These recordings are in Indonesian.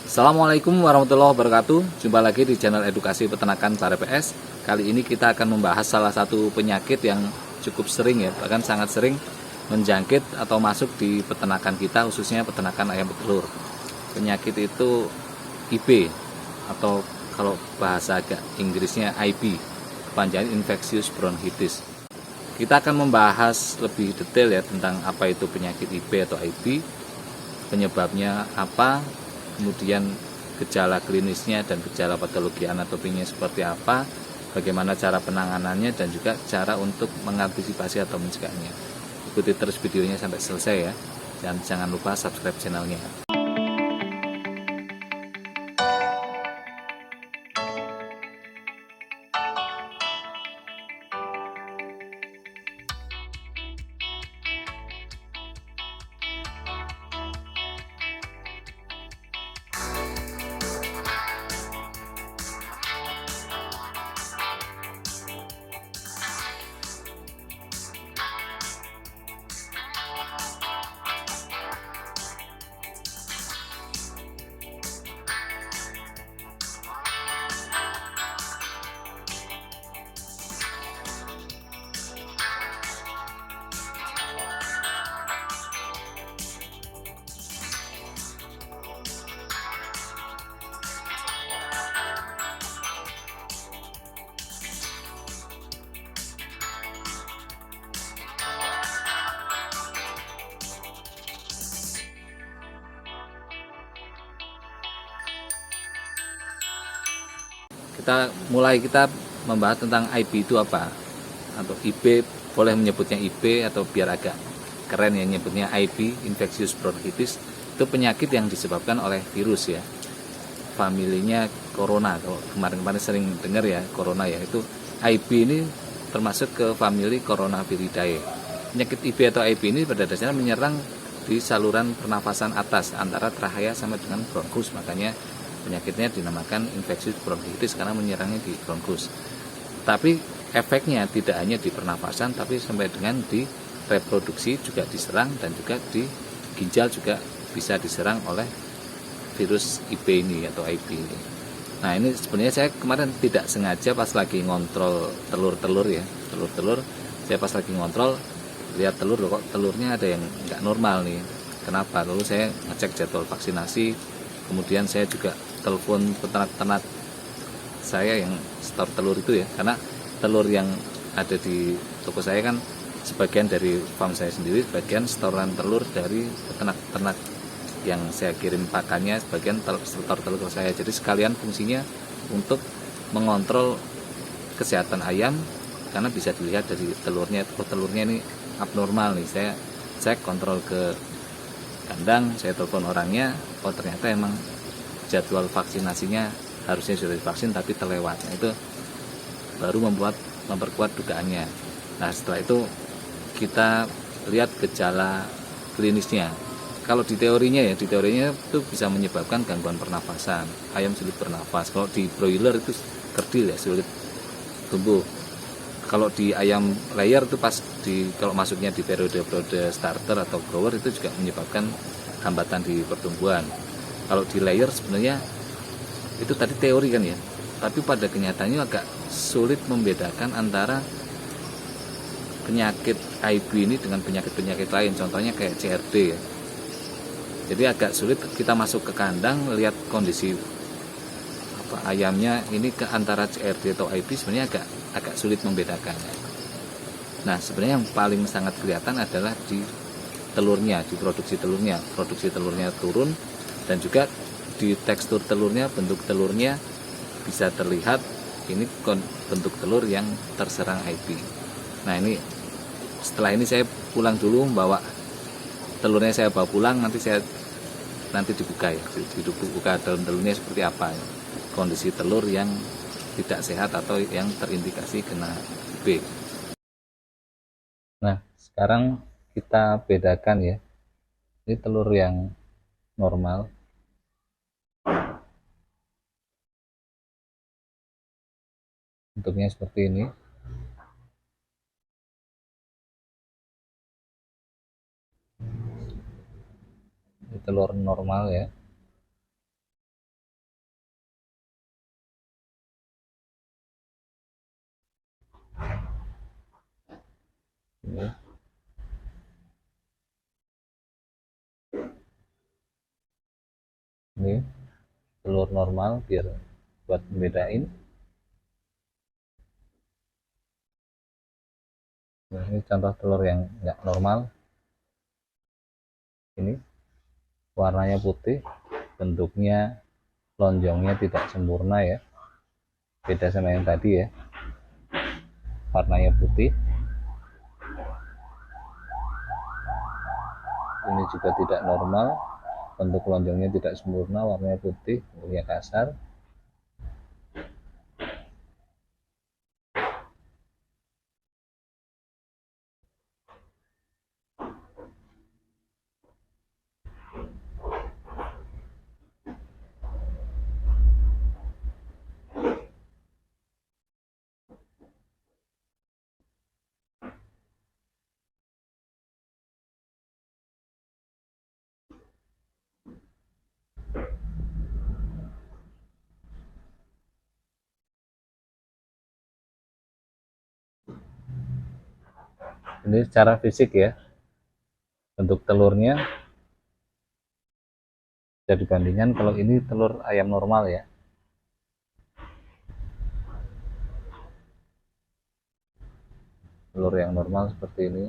Assalamualaikum warahmatullahi wabarakatuh. Jumpa lagi di channel edukasi peternakan Bare PS. Kali ini kita akan membahas salah satu penyakit yang cukup sering ya, bahkan sangat sering menjangkit atau masuk di peternakan kita, khususnya peternakan ayam petelur. Penyakit itu IB atau kalau bahasa agak Inggrisnya IB, kepanjangan infectious bronchitis. Kita akan membahas lebih detail ya tentang apa itu penyakit IB atau IB, penyebabnya apa, kemudian gejala klinisnya dan gejala patologi anatominya seperti apa, bagaimana cara penanganannya, dan juga cara untuk mengantisipasi atau mencegahnya. Ikuti terus videonya sampai selesai ya, dan jangan lupa subscribe channelnya. Kita membahas tentang IB itu apa, atau IB, boleh menyebutnya IB atau biar agak keren ya nyebutnya IB, infectious bronchitis. Itu penyakit yang disebabkan oleh virus ya, familinya corona. Kalau kemarin-kemarin sering dengar ya corona ya, itu IB ini termasuk ke famili Coronaviridae. Penyakit IB atau IB ini pada dasarnya menyerang di saluran pernafasan atas antara trachea sama dengan bronkus, makanya penyakitnya dinamakan infectious bronchitis karena menyerangnya di bronkus. Tapi efeknya tidak hanya di pernafasan, tapi sampai dengan di reproduksi juga diserang, dan juga di ginjal juga bisa diserang oleh virus IB ini atau IB ini. Nah, ini sebenarnya saya kemarin tidak sengaja pas lagi ngontrol telur-telur ya, telur-telur saya pas lagi ngontrol lihat telur, loh kok telurnya ada yang nggak normal nih, kenapa? Lalu saya ngecek jadwal vaksinasi, kemudian saya juga telepon peternak-peternak saya yang stor telur itu ya, karena telur yang ada di toko saya kan sebagian dari farm saya sendiri, sebagian storan telur dari peternak-peternak yang saya kirim pakannya, sebagian stor telur saya. Jadi sekalian fungsinya untuk mengontrol kesehatan ayam, karena bisa dilihat dari telurnya, telurnya ini abnormal nih. Saya cek, kontrol ke kandang, saya telepon orangnya, oh ternyata emang jadwal vaksinasinya harusnya sudah divaksin tapi terlewat. Nah, itu baru memperkuat dugaannya. Nah, setelah itu kita lihat gejala klinisnya. Kalau di teorinya ya, di teorinya itu bisa menyebabkan gangguan pernafasan, ayam sulit bernafas. Kalau di broiler itu kerdil ya, sulit tumbuh. Kalau di ayam layer itu kalau masuknya di periode starter atau grower itu juga menyebabkan hambatan di pertumbuhan. Kalau di layer sebenarnya itu tadi teori kan ya, tapi pada kenyataannya agak sulit membedakan antara penyakit IB ini dengan penyakit-penyakit lain, contohnya kayak CRD ya. Jadi agak sulit kita masuk ke kandang lihat kondisi ayamnya ini ke antara CRD atau IB, sebenarnya agak sulit membedakan. Nah, sebenarnya yang paling sangat kelihatan adalah di telurnya, di produksi telurnya turun, dan juga di tekstur telurnya, bentuk telurnya bisa terlihat ini bentuk telur yang terserang IB. Nah, ini setelah ini saya pulang dulu, bawa telurnya, saya bawa pulang, nanti dibuka ya, dibuka dalam telurnya seperti apa ya, kondisi telur yang tidak sehat atau yang terindikasi kena IB. Nah, sekarang kita bedakan ya, ini telur yang normal, bentuknya seperti ini. Ini telur normal ya. Ini, ini telur normal biar buat membedain. Nah, ini contoh telur yang nggak normal. Ini warnanya putih, bentuknya lonjongnya tidak sempurna ya, beda sama yang tadi ya, warnanya putih. Ini juga tidak normal, bentuk lonjongnya tidak sempurna, warnanya putih, bentuknya kasar. Ini secara fisik ya, bentuk telurnya bisa dibandingkan kalau ini telur ayam normal ya. Telur yang normal seperti ini.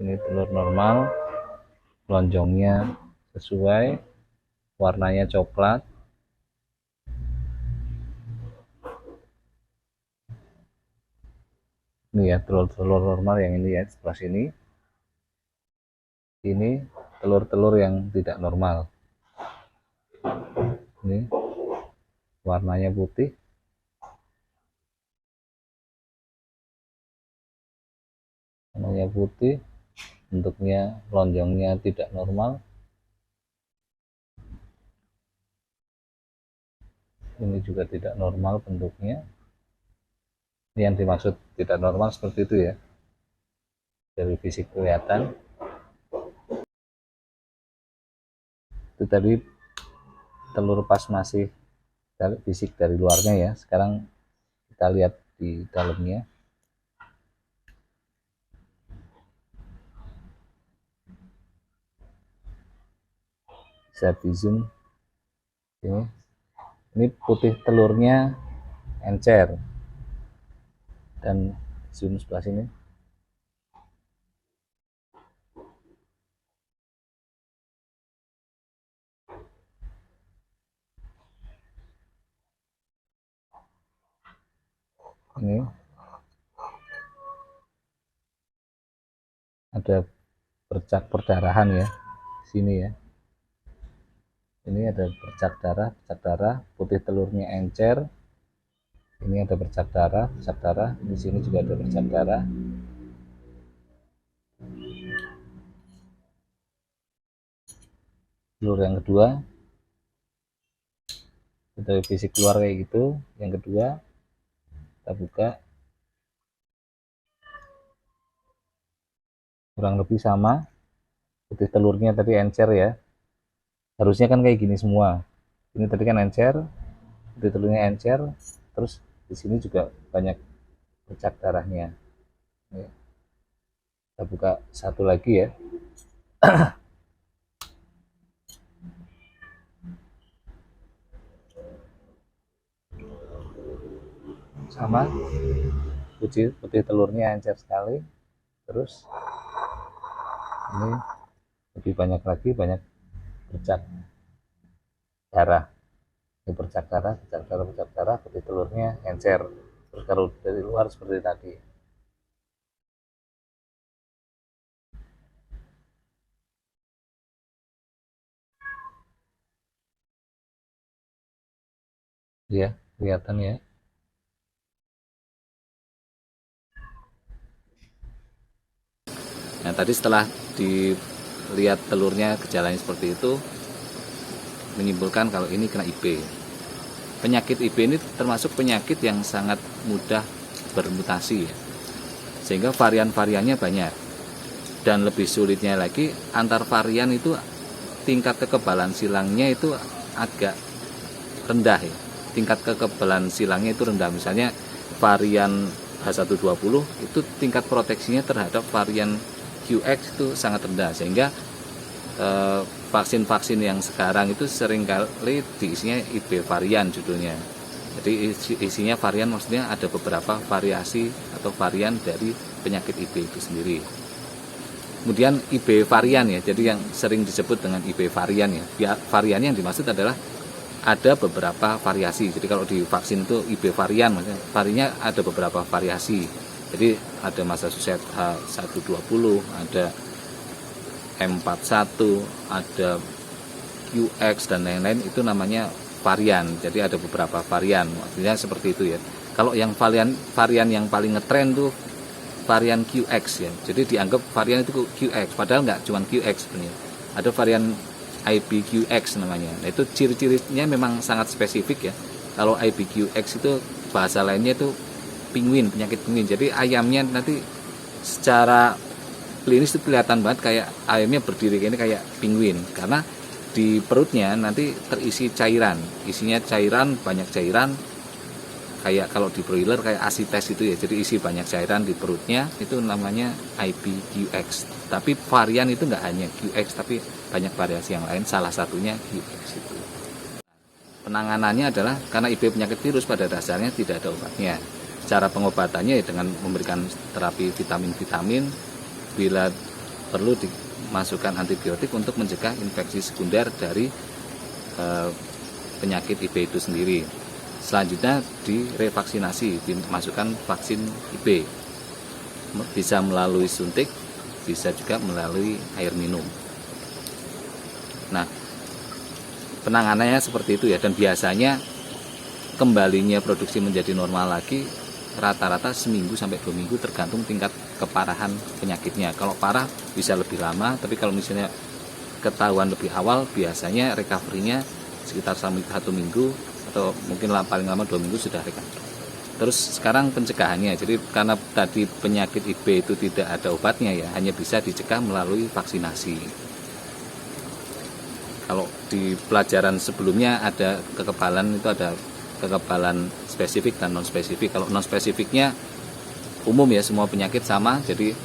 Ini telur normal, lonjongnya sesuai, warnanya coklat. Ini ya telur-telur normal yang ini ya, sebelah sini. Ini telur-telur yang tidak normal. Ini warnanya putih. Warnanya putih, bentuknya lonjongnya tidak normal. Ini juga tidak normal bentuknya. Ini yang dimaksud tidak normal seperti itu ya, dari fisik kelihatan. Itu tadi telur pas masih fisik dari luarnya ya. Sekarang kita lihat di dalamnya. Bisa di zoom ini putih telurnya encer, dan zoom sebelah sini. Ini ada bercak perdarahan ya, sini ya. Ini ada bercak darah, putih telurnya encer. Ini ada bercak darah, di sini juga ada bercak darah. Telur yang kedua, dari fisik keluar kayak gitu. Yang kedua, kita buka, kurang lebih sama. Putih telurnya tadi encer ya, harusnya kan kayak gini semua. Ini tadi kan encer, putih telurnya encer, terus di sini juga banyak bercak darahnya. Kita buka satu lagi ya. Sama, putih telurnya encer sekali. Terus ini lebih banyak lagi, banyak bercak darah. Ini bercak darah, putih telurnya encer. Terus kalau dari luar seperti tadi. Ya, kelihatan ya. Nah, tadi setelah dilihat telurnya gejalanya seperti itu, menyimpulkan kalau ini kena IB. Penyakit IB ini termasuk penyakit yang sangat mudah bermutasi ya. Sehingga varian-variannya banyak. Dan lebih sulitnya lagi, antar varian itu tingkat kekebalan silangnya itu agak rendah ya. Tingkat kekebalan silangnya itu rendah. Misalnya varian H120 itu tingkat proteksinya terhadap varian QX itu sangat rendah, sehingga vaksin-vaksin yang sekarang itu seringkali diisinya IB varian judulnya. Jadi isinya varian, maksudnya ada beberapa variasi atau varian dari penyakit IB itu sendiri. Kemudian IB varian ya, jadi yang sering disebut dengan IB varian ya. Varian yang dimaksud adalah ada beberapa variasi. Jadi kalau di vaksin itu IB varian, maksudnya variannya ada beberapa variasi. Jadi ada Massachusetts H120, ada M41, ada QX dan lain-lain, itu namanya varian. Jadi ada beberapa varian, maksudnya seperti itu ya. Kalau yang varian yang paling ngetren tuh varian QX ya. Jadi dianggap varian itu QX, padahal nggak cuma QX sebenarnya. Ada varian IBQX namanya. Nah, itu ciri-cirinya memang sangat spesifik ya. Kalau IBQX itu bahasa lainnya itu penguin, penyakit penguin. Jadi ayamnya nanti secara klinis itu kelihatan banget kayak ayamnya berdiri ini kayak penguin, karena di perutnya nanti terisi cairan, isinya cairan, banyak cairan, kayak kalau di broiler kayak asites itu ya. Jadi isi banyak cairan di perutnya, itu namanya IBQX. Tapi varian itu nggak hanya QX, tapi banyak variasi yang lain, salah satunya QX itu. Penanganannya adalah karena IB penyakit virus pada dasarnya tidak ada obatnya. Cara pengobatannya ya dengan memberikan terapi vitamin-vitamin, bila perlu dimasukkan antibiotik untuk mencegah infeksi sekunder dari penyakit IB itu sendiri. Selanjutnya direvaksinasi, dimasukkan vaksin IB, bisa melalui suntik, bisa juga melalui air minum. Nah, penanganannya seperti itu ya, dan biasanya kembalinya produksi menjadi normal lagi rata-rata seminggu sampai 2 minggu tergantung tingkat keparahan penyakitnya. Kalau parah bisa lebih lama, tapi kalau misalnya ketahuan lebih awal, biasanya recovery-nya sekitar 1 minggu atau mungkin paling lama 2 minggu sudah recovery. Terus sekarang pencegahannya, jadi karena tadi penyakit IB itu tidak ada obatnya ya, hanya bisa dicegah melalui vaksinasi. Kalau di pelajaran sebelumnya ada kekebalan, itu ada kekebalan spesifik dan non spesifik. Kalau non spesifiknya umum ya, semua penyakit sama, jadi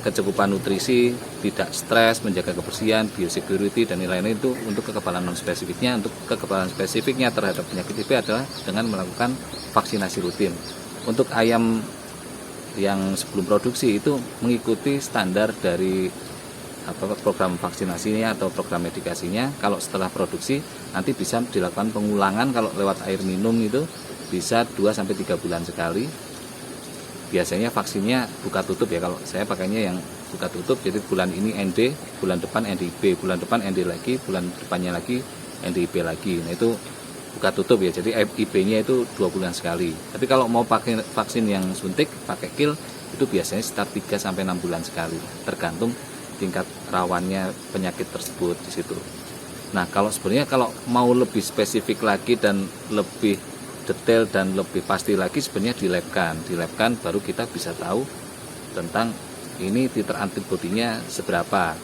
kecukupan nutrisi, tidak stres, menjaga kebersihan, biosecurity dan lain-lain. Itu untuk kekebalan non spesifiknya. Untuk kekebalan spesifiknya terhadap penyakit IB adalah dengan melakukan vaksinasi rutin. Untuk ayam yang sebelum produksi itu mengikuti standar dari program vaksinasinya atau program medikasinya. Kalau setelah produksi nanti bisa dilakukan pengulangan, kalau lewat air minum itu bisa 2-3 bulan sekali. Biasanya vaksinnya buka tutup ya, kalau saya pakainya yang buka tutup, jadi bulan ini ND, bulan depan NDIB, bulan depan ND lagi, bulan depannya lagi NDIB lagi. Nah itu buka tutup ya, jadi IB-nya itu 2 bulan sekali. Tapi kalau mau pakai vaksin yang suntik, pakai KIL, itu biasanya sekitar 3-6 bulan sekali, tergantung tingkat rawannya penyakit tersebut di situ. Nah, kalau sebenarnya kalau mau lebih spesifik lagi dan lebih detail dan lebih pasti lagi, sebenarnya dilabkan baru kita bisa tahu tentang ini titer antibodinya seberapa.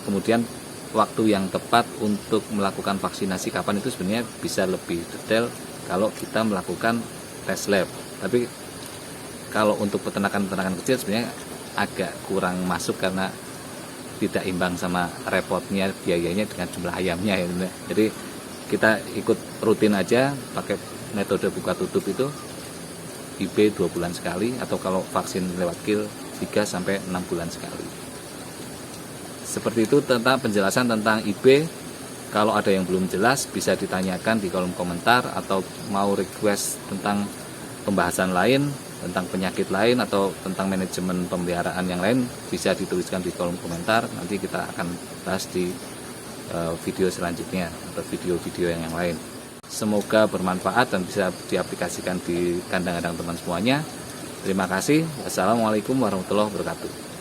Kemudian waktu yang tepat untuk melakukan vaksinasi kapan, itu sebenarnya bisa lebih detail kalau kita melakukan tes lab. Tapi kalau untuk peternakan kecil sebenarnya agak kurang masuk karena tidak imbang sama repotnya, biayanya dengan jumlah ayamnya ya. Jadi kita ikut rutin aja pakai metode buka tutup itu, IB 2 bulan sekali, atau kalau vaksin lewat KIL 3-6 bulan sekali. Seperti itu tentang penjelasan tentang IB. Kalau ada yang belum jelas bisa ditanyakan di kolom komentar, atau mau request tentang pembahasan lain, tentang penyakit lain atau tentang manajemen pemeliharaan yang lain, bisa dituliskan di kolom komentar. Nanti kita akan bahas di video selanjutnya atau video-video yang lain. Semoga bermanfaat dan bisa diaplikasikan di kandang-kandang teman semuanya. Terima kasih. Wassalamualaikum warahmatullahi wabarakatuh.